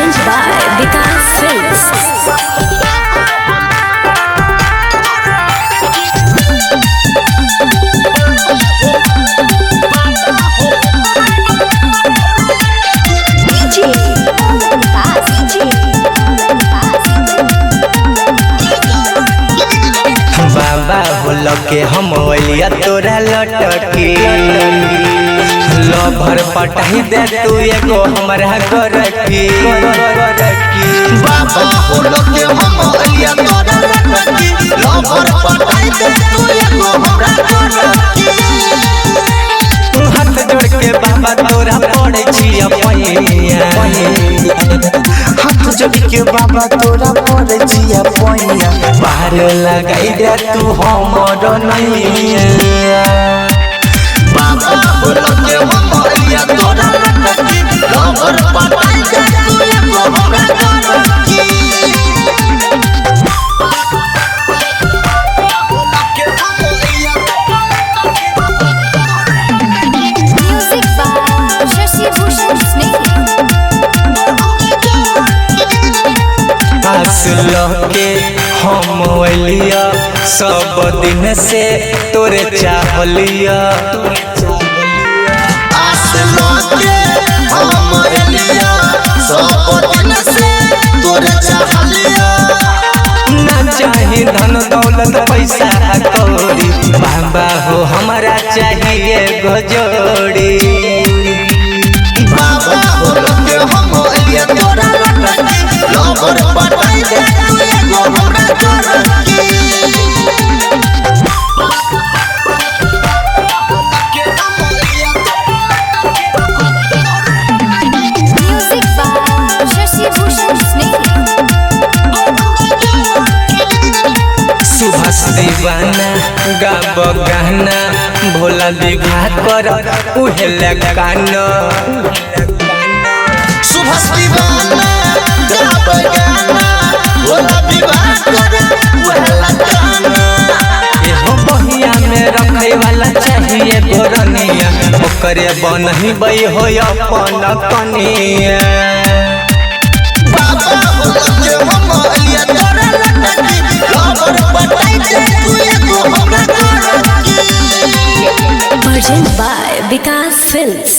Presents by Vikas Films. बाबा बोल के हम अलिया तोरा लटकी लभर पटाई दे तू एगो हमरा गोरकी बाबा बोल के हम अलिया तोरा लटकी लभर पटाई दे तू एगो हमरा गोरकी हाथ जोड़ के बाबा तोरा पड़े छिया पैया हाथ जोड़ के बाबा तोरा पड़े छिया पैया पार लगाई दे तू हमर नैया बाबा बोल के हम अलिया तोरा लटकी लभर पटाई दे तू एगो हमरा गोरकी Music by Shashi Bhushan Snake. आस लके हम अलिया सब दिन से तोरे चाहलिया आस लगे हम अलिया सब दिन से तोरे चाहलिया ना चाही धन दौलत पैसा कौड़ी बाबा हो हमारा चाहिए गजोड़ी बाबा बोल के हम अलिया तोरा लटकी लभर पटाई दे तू एगो हमरा गोरकी Music by Shashi Bhushan Snake. Subhash दीवाना गाब गाना भोला दिघा कर उहे लगाना सुभाष दीवाना गाब गाना भोला विवाह करे वहला गाना एहो बहिया में रखे वाला चाहिए गोरनिया ओकरे बनही बई हो अपन कनिया बाबा बोल के हम अलिया तोरा लटकी लभर पटाई दे तू एगो हमरा गोरकी Presents by Vikas Films.